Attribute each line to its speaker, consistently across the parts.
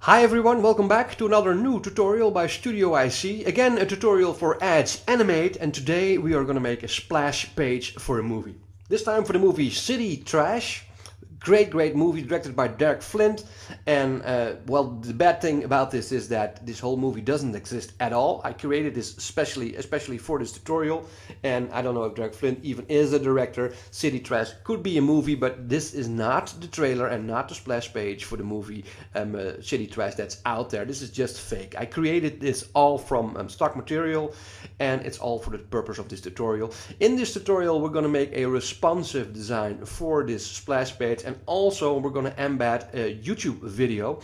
Speaker 1: Hi everyone, welcome back to another new tutorial by Studio IC. Again, a tutorial for Edge Animate, and today we are going to make a splash page for a movie. This time for the movie City Trash. Great movie directed by Derek Flint, and well, the bad thing about this is that this whole movie doesn't exist at all. I created this especially for this tutorial, and I don't know if Derek Flint even is a director. City Trash could be a movie, but this is not the trailer and not the splash page for the movie City Trash that's out there. This is just fake. I created this all from stock material, and it's all for the purpose of this tutorial. In this tutorial we're going to make a responsive design for this splash page, and also we're going to embed a YouTube video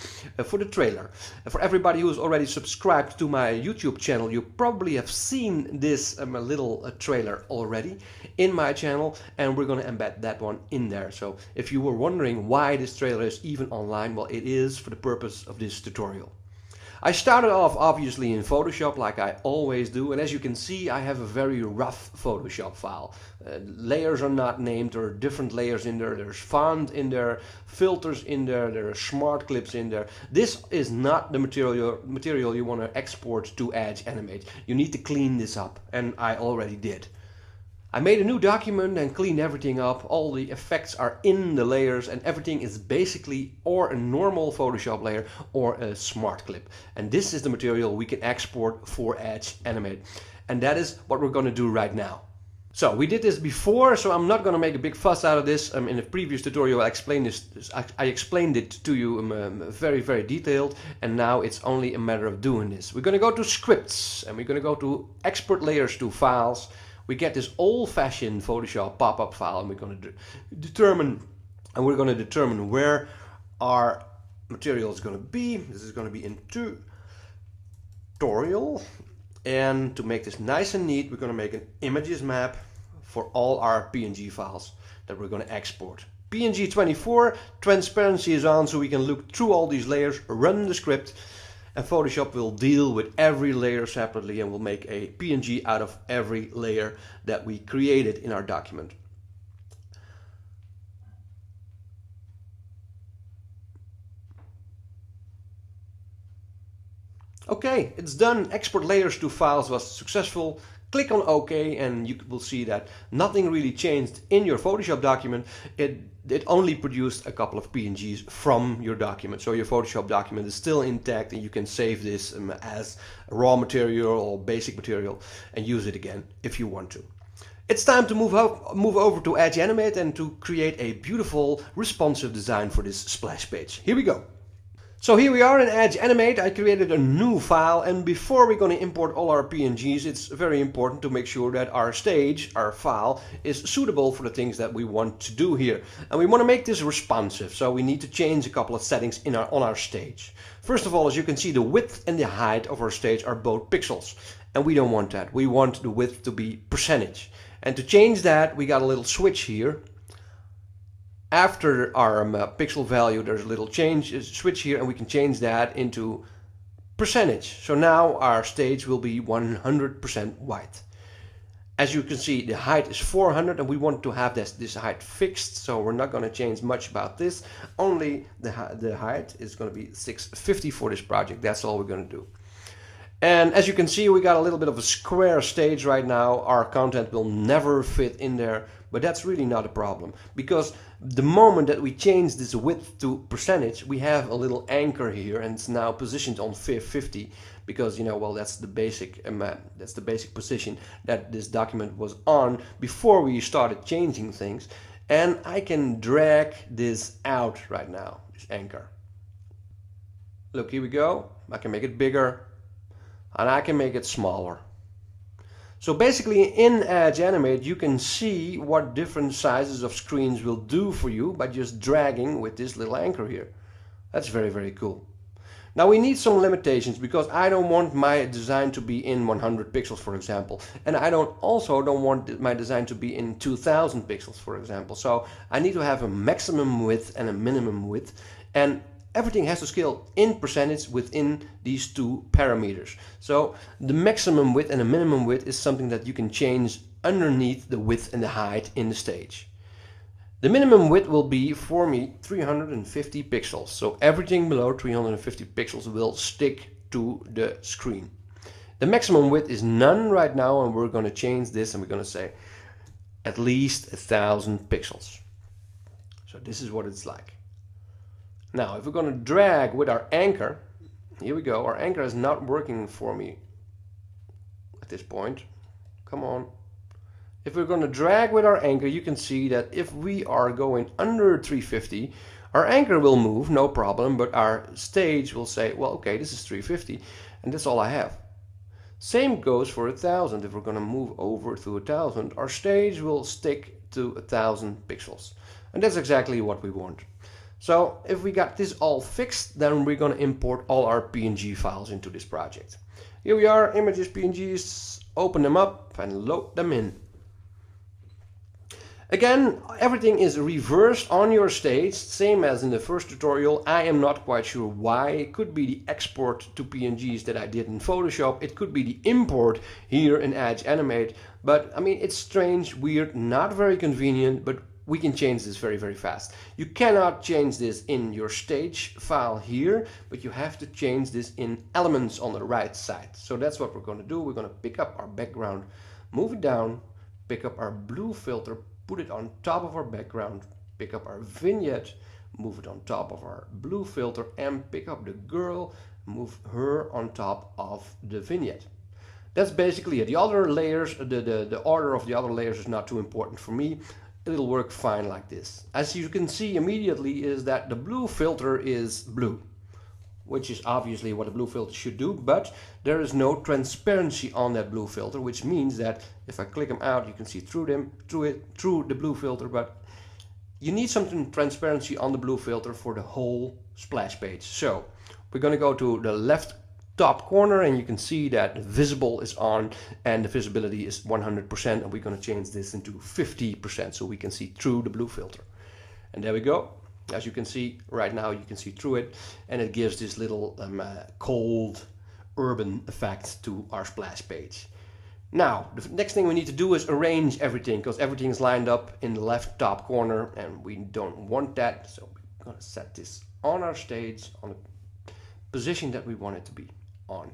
Speaker 1: for the trailer. For everybody who's already subscribed to my YouTube channel, you probably have seen this little trailer already in my channel, and we're going to embed that one in there. So if you were wondering why this trailer is even online, well, it is for the purpose of this tutorial. I started off obviously in Photoshop like I always do, and as you can see I have a very rough Photoshop file. Layers are not named, there are different layers in there, there's font in there, filters in there, there are smart clips in there. This is not the material you want to export to Edge Animate. You need to clean this up, and I already did. I made a new document and cleaned everything up. All the effects are in the layers, and everything is basically or a normal Photoshop layer or a smart clip. And this is the material we can export for Edge Animate. And that is what we're going to do right now. So we did this before, so I'm not going to make a big fuss out of this. In the previous tutorial I explained I explained it to you very detailed, and now it's only a matter of doing this. We're going to go to scripts, and we're going to go to export layers to files. We get this old-fashioned Photoshop pop-up file, and we're going to determine where our material is going to be. This is going to be in tutorial, and to make this nice and neat, we're going to make an images map for all our PNG files that we're going to export. PNG 24, transparency is on, so we can look through all these layers, run the script, and Photoshop will deal with every layer separately and will make a PNG out of every layer that we created in our document. Okay, it's done. Export layers to files was successful. Click on OK, and you will see that nothing really changed in your Photoshop document. It only produced a couple of PNGs from your document. So your Photoshop document is still intact, and you can save this as raw material or basic material and use it again if you want to. It's time to move over to Edge Animate and to create a beautiful responsive design for this splash page. Here we go. So here we are in Edge Animate. I created a new file, and before we're going to import all our PNGs, it's very important to make sure that our stage, our file, is suitable for the things that we want to do here. And we want to make this responsive, so we need to change a couple of settings on our stage. First of all, as you can see, the width and the height of our stage are both pixels, and we don't want that. We want the width to be percentage. And to change that, we got a little switch here. After our pixel value, there's a little switch here, and we can change that into percentage. So now our stage will be 100% white. As you can see, the height is 400, and we want to have this height fixed, so we're not going to change much about this. Only the height is going to be 650 for this project. That's all we're going to do. And as you can see, we got a little bit of a square stage right now. Our content will never fit in there, but that's really not a problem, because the moment that we change this width to percentage, we have a little anchor here, and it's now positioned on 50, because, you know, well, that's the basic position that this document was on before we started changing things. And I can drag this out right now, this anchor. Look, here we go. I can make it bigger, and I can make it smaller. So basically in Edge Animate you can see what different sizes of screens will do for you by just dragging with this little anchor here. That's very cool. Now we need some limitations, because I don't want my design to be in 100 pixels, for example, and I also don't want my design to be in 2000 pixels, for example. So I need to have a maximum width and a minimum width, and everything has to scale in percentage within these two parameters. So the maximum width and the minimum width is something that you can change underneath the width and the height in the stage. The minimum width will be for me 350 pixels. So everything below 350 pixels will stick to the screen. The maximum width is none right now, and we're going to change this and we're going to say at least 1000 pixels. So this is what it's like. Now if we're going to drag with our anchor, here we go, our anchor is not working for me at this point. Come on. If we're going to drag with our anchor, you can see that if we are going under 350, our anchor will move, no problem, but our stage will say, well, okay, this is 350, and that's all I have. Same goes for 1000. If we're going to move over to 1000, our stage will stick to 1000 pixels. And that's exactly what we want. So if we got this all fixed, then we're going to import all our PNG files into this project. Here we are, images, PNGs, open them up and load them in. Again, everything is reversed on your stage, same as in the first tutorial. I am not quite sure why. It could be the export to PNGs that I did in Photoshop. It could be the import here in Edge Animate. But I mean, it's strange, weird, not very convenient, but we can change this very, very fast. You cannot change this in your stage file here, but you have to change this in elements on the right side. So that's what we're going to do. We're going to pick up our background, move it down, pick up our blue filter, put it on top of our background, pick up our vignette, move it on top of our blue filter, and pick up the girl, move her on top of the vignette. That's basically it. The other layers, the order of the other layers is not too important for me. It'll work fine like this. As you can see immediately is that the blue filter is blue, which is obviously what a blue filter should do, but there is no transparency on that blue filter, which means that if I click them out, you can see through the blue filter, but you need some transparency on the blue filter for the whole splash page. So we're going to go to the left top corner, and you can see that visible is on and the visibility is 100%, and we're going to change this into 50% so we can see through the blue filter. And there we go. As you can see right now, you can see through it, and it gives this little cold urban effect to our splash page. Now the next thing we need to do is arrange everything, because everything is lined up in the left top corner and we don't want that. So we're going to set this on our stage on the position that we want it to be on.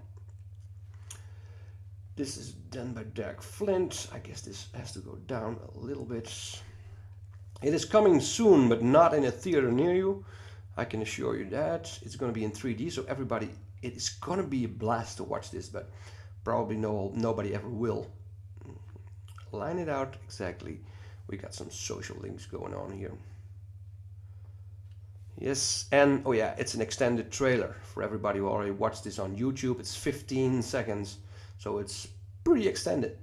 Speaker 1: This is done by Derek Flint. I guess this has to go down a little bit. It is coming soon, but not in a theater near you. I can assure you that. It's going to be in 3D, so everybody, it is going to be a blast to watch this, but probably nobody ever will. Line it out exactly. We got some social links going on here. Yes, and oh yeah, it's an extended trailer for everybody who already watched this on YouTube. It's 15 seconds, so it's pretty extended,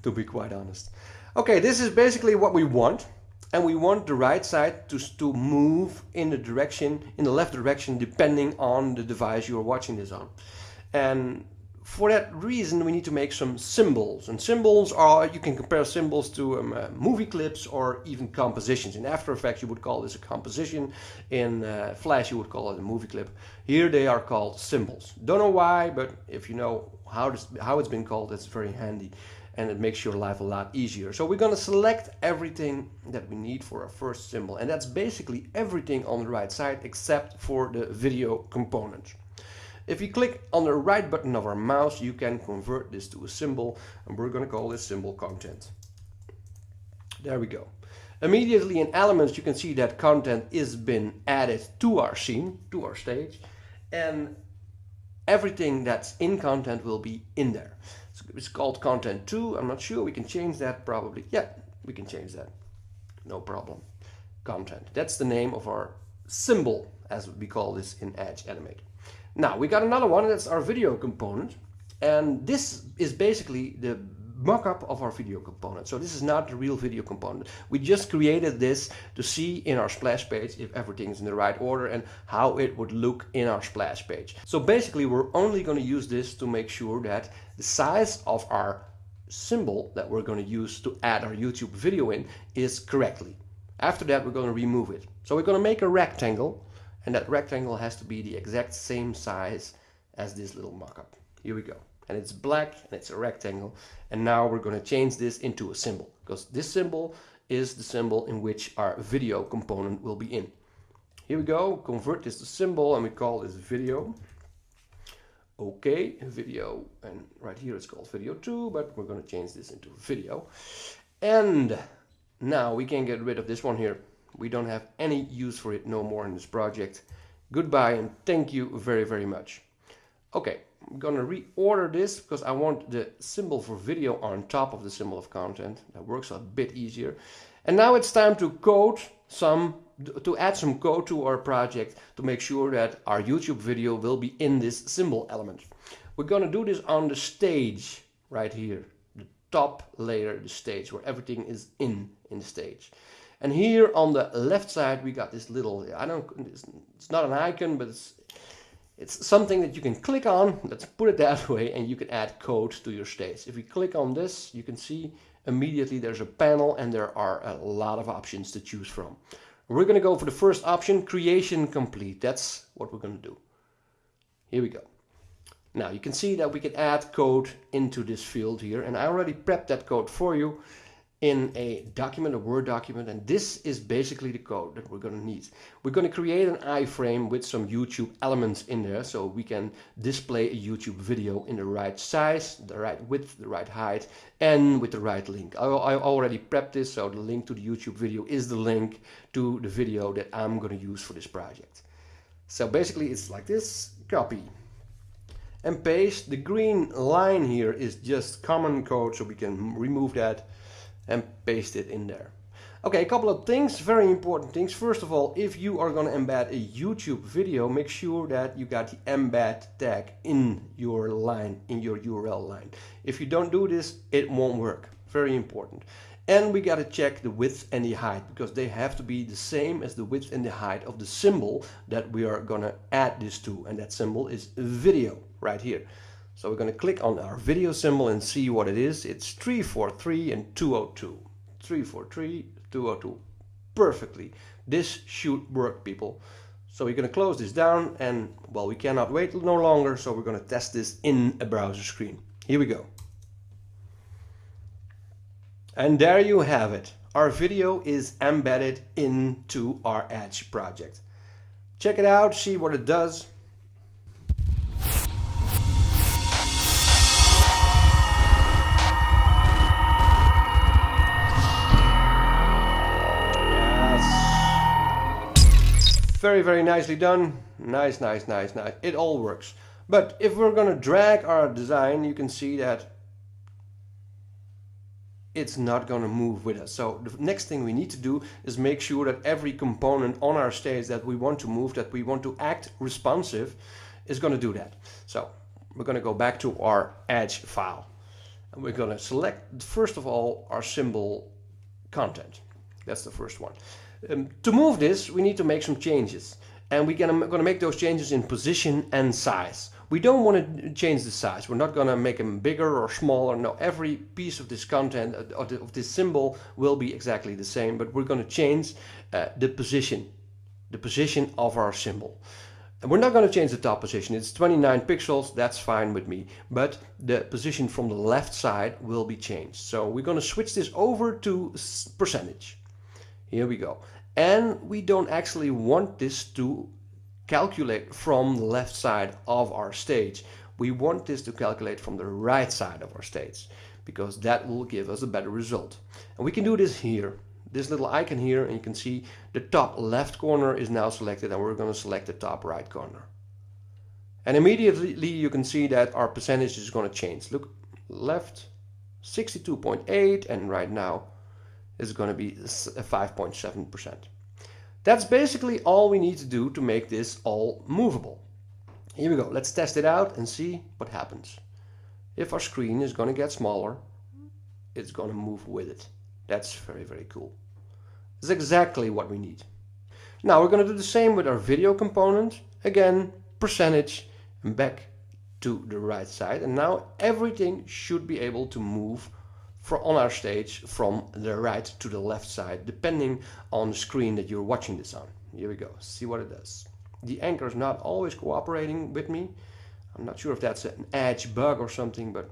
Speaker 1: to be quite honest. Okay, this is basically what we want. And we want the right side to move in the left direction, depending on the device you are watching this on. And for that reason, we need to make some symbols. And symbols are, you can compare symbols to movie clips or even compositions. In After Effects, you would call this a composition. In Flash, you would call it a movie clip. Here they are called symbols. Don't know why, but if you know how it's been called, it's very handy. And it makes your life a lot easier. So we're going to select everything that we need for our first symbol. And that's basically everything on the right side except for the video component. If you click on the right button of our mouse, you can convert this to a symbol. And we're going to call this symbol content. There we go. Immediately in Elements, you can see that content is been added to our scene, to our stage. And everything that's in content will be in there. It's called content 2. I'm not sure. We can change that probably. Yeah, we can change that. No problem. Content. That's the name of our symbol, as we call this in Edge Animate. Now we got another one. That's our video component. And this is basically the mock-up of our video component. So this is not the real video component. We just created this to see in our splash page if everything is in the right order and how it would look in our splash page. So basically we're only going to use this to make sure that the size of our symbol that we're going to use to add our YouTube video in is correctly. After that we're going to remove it. So we're going to make a rectangle, and that rectangle has to be the exact same size as this little mock-up. Here we go. And it's black and it's a rectangle, and now we're going to change this into a symbol, because this symbol is the symbol in which our video component will be in. Here we go, convert this to symbol and we call this video. Okay, video, and right here it's called video 2, but we're going to change this into video. And now we can get rid of this one here. We don't have any use for it no more in this project. Goodbye and thank you very, very much. Okay, I'm going to reorder this because I want the symbol for video on top of the symbol of content. That works a bit easier. And now it's time to add some code to our project to make sure that our YouTube video will be in this symbol element. We're going to do this on the stage right here, the top layer, the stage where everything is in the stage. And here on the left side we got this little, it's not an icon, but it's something that you can click on, let's put it that way, and you can add code to your stage. If we click on this, you can see immediately there's a panel and there are a lot of options to choose from. We're going to go for the first option, creation complete. That's what we're going to do. Here we go. Now you can see that we can add code into this field here, and I already prepped that code for you in a document, a Word document, and this is basically the code that we're going to need. We're going to create an iframe with some YouTube elements in there so we can display a YouTube video in the right size, the right width, the right height, and with the right link. I already prepped this, so the link to the YouTube video is the link to the video that I'm going to use for this project. So basically it's like this, copy and paste. The green line here is just common code, so we can remove that and paste it in there. Okay, a couple of things, very important things. First of all, if you are going to embed a YouTube video, make sure that you got the embed tag in your line, in your URL line. If you don't do this, it won't work. Very important. And we got to check the width and the height, because they have to be the same as the width and the height of the symbol that we are going to add this to, and that symbol is video right here. So we're going to click on our video symbol and see what it is. It's 343 and 202. 343, 202. Perfectly. This should work, people. So we're going to close this down and, well, we cannot wait no longer. So we're going to test this in a browser screen. Here we go. And there you have it. Our video is embedded into our Edge project. Check it out, see what it does. Very, very nicely done. Nice, nice, nice, nice. It all works. But if we're going to drag our design, you can see that it's not going to move with us. So the next thing we need to do is make sure that every component on our stage that we want to move, that we want to act responsive, is going to do that. So we're going to go back to our Edge file. And we're going to select, first of all, our symbol content. That's the first one. To move this, we need to make some changes, and we're going to make those changes in position and size. We don't want to change the size. We're not going to make them bigger or smaller. No, every piece of this content, of this symbol, will be exactly the same, but we're going to change the position of our symbol. And we're not going to change the top position. It's 29 pixels, that's fine with me, but the position from the left side will be changed. So we're going to switch this over to percentage. Here we go. And we don't actually want this to calculate from the left side of our stage. We want this to calculate from the right side of our stage, because that will give us a better result. And we can do this here. This little icon here, and you can see the top left corner is now selected, and we're going to select the top right corner. And immediately you can see that our percentage is going to change. Look, left 62.8, and right now is going to be 5.7%. That's basically all we need to do to make this all movable. Here we go. Let's test it out and see what happens. If our screen is going to get smaller, it's going to move with it. That's very, very cool. That's exactly what we need. Now we're going to do the same with our video component. Again, percentage and back to the right side. And now everything should be able to move on our stage from the right to the left side, depending on the screen that you're watching this on. Here we go. See what it does. The anchor is not always cooperating with me. I'm not sure if that's an Edge bug or something, but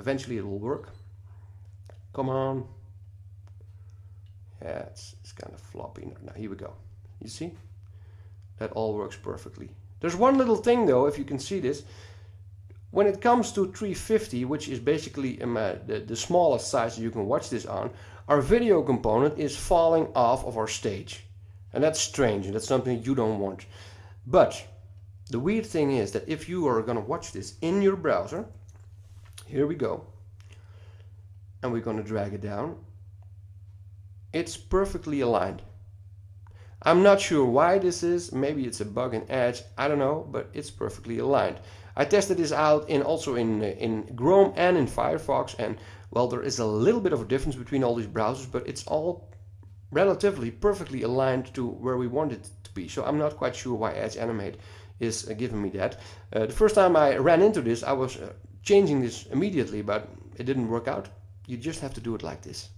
Speaker 1: eventually it will work. Come on. Yeah, it's kind of floppy. Now here we go. You see? That all works perfectly. There's one little thing though, if you can see this. When it comes to 350, which is basically the smallest size that you can watch this on, our video component is falling off of our stage. And that's strange, and that's something you don't want. But the weird thing is that if you are going to watch this in your browser, here we go, and we're going to drag it down, it's perfectly aligned. I'm not sure why this is. Maybe it's a bug in Edge, I don't know, but it's perfectly aligned. I tested this out also in Chrome and in Firefox, and well, there is a little bit of a difference between all these browsers, but it's all relatively perfectly aligned to where we want it to be. So I'm not quite sure why Edge Animate is giving me that. The first time I ran into this, I was changing this immediately, but it didn't work out. You just have to do it like this.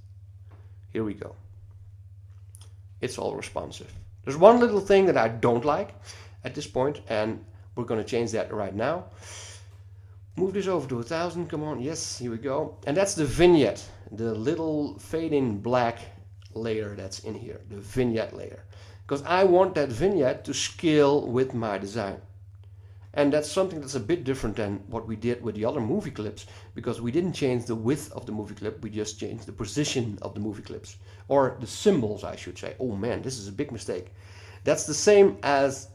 Speaker 1: Here we go. It's all responsive. There's one little thing that I don't like at this point, and we're going to change that right now. Move this over to 1000. Come on. Yes, here we go. And that's the vignette, the little fade-in black layer that's in here, the vignette layer. Because I want that vignette to scale with my design. And that's something that's a bit different than what we did with the other movie clips, because we didn't change the width of the movie clip, we just changed the position of the movie clips. Or the symbols, I should say. Oh man, this is a big mistake. That's the same as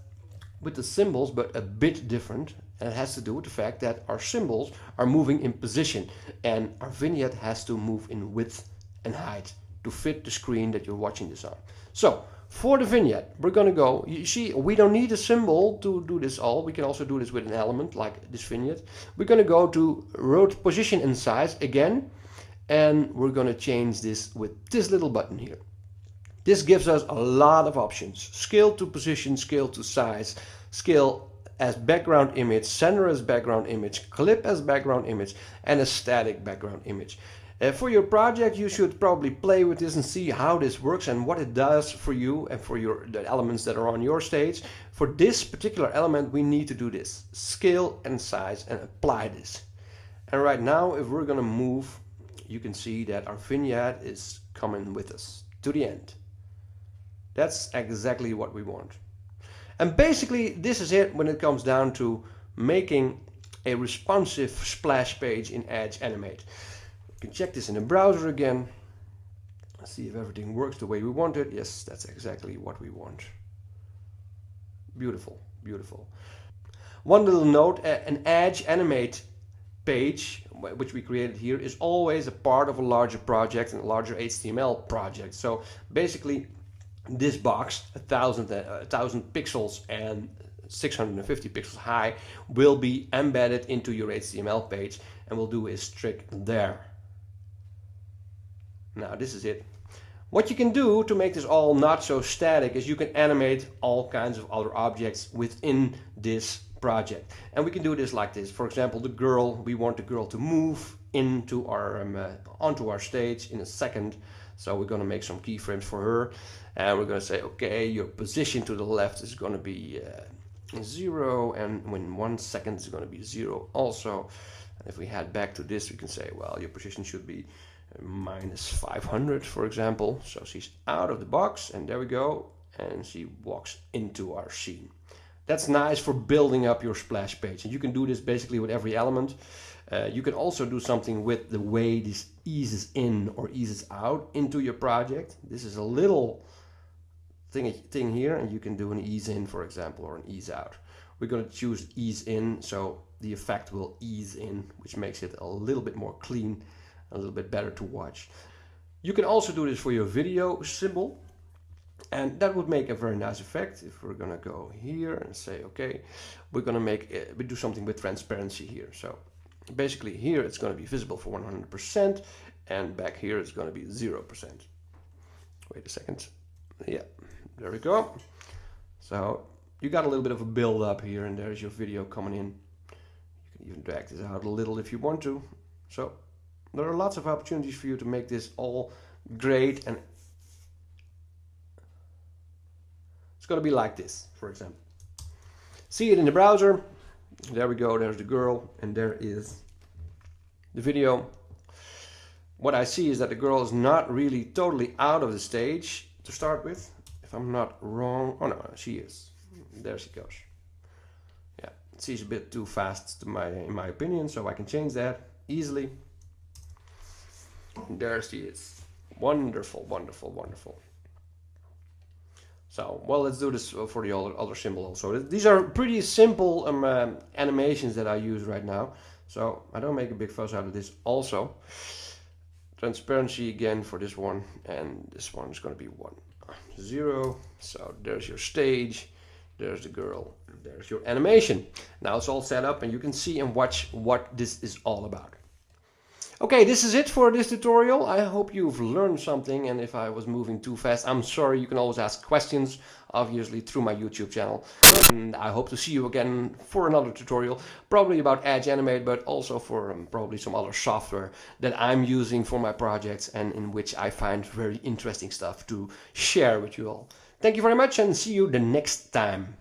Speaker 1: with the symbols, but a bit different. And it has to do with the fact that our symbols are moving in position, and our vignette has to move in width and height to fit the screen that you're watching this on. So, for the vignette, we're going to go, you see, we don't need a symbol to do this all. We can also do this with an element like this vignette. We're going to go to rotate position and size again, and we're going to change this with this little button here. This gives us a lot of options. Scale to position, scale to size, scale as background image, center as background image, clip as background image, and a static background image. For your project, you should probably play with this and see how this works and what it does for you and for the elements that are on your stage. For this particular element, we need to do this. Scale and size and apply this. And right now, if we're going to move, you can see that our vignette is coming with us to the end. That's exactly what we want. And basically, this is it when it comes down to making a responsive splash page in Edge Animate. You can check this in the browser again. See if everything works the way we want it. Yes, that's exactly what we want. Beautiful, beautiful. One little note, an Edge Animate page, which we created here, is always a part of a larger project and a larger HTML project. So basically, this box, 1000 pixels and 650 pixels high, will be embedded into your HTML page, and we'll do his trick there. Now this is it. What you can do to make this all not so static is you can animate all kinds of other objects within this project. And we can do this like this. For example, the girl, we want the girl to move into our onto our stage in a second. So we're going to make some keyframes for her. And we're going to say, okay, your position to the left is going to be 0, and in 1 second it's going to be 0 also. And if we head back to this, we can say, well, your position should be -500, for example. So she's out of the box, and there we go, and she walks into our scene. That's nice for building up your splash page, and you can do this basically with every element. You can also do something with the way this eases in or eases out into your project. This is a little thing here, and you can do an ease in, for example, or an ease out. We're going to choose ease in, so the effect will ease in, which makes it a little bit more clean, a little bit better to watch. You can also do this for your video symbol, and that would make a very nice effect. If we're going to go here and say, okay, we're going to we do something with transparency here. So basically here it's going to be visible for 100%, and back here it's going to be 0%. Wait a second. Yeah, there we go. So you got a little bit of a build up here, and there's your video coming in. You can even drag this out a little if you want to. So there are lots of opportunities for you to make this all great, and it's going to be like this, for example. See it in the browser. There we go, there's the girl, and there is the video. what I see is that the girl is not really totally out of the stage to start with. If I'm not wrong, oh no, she is. There she goes. Yeah, she's a bit too fast in my opinion, so I can change that easily. There she is. Wonderful, wonderful, wonderful. So, well, let's do this for the other symbol also. These are pretty simple animations that I use right now. So I don't make a big fuss out of this also. Transparency again for this one, and this one is going to be 1, 0. So there's your stage, there's the girl, there's your animation. Now it's all set up and you can see and watch what this is all about. Okay, this is it for this tutorial. I hope you've learned something, and if I was moving too fast, I'm sorry. You can always ask questions, obviously, through my YouTube channel. And I hope to see you again for another tutorial, probably about Edge Animate, but also for probably some other software that I'm using for my projects and in which I find very interesting stuff to share with you all. Thank you very much and see you the next time.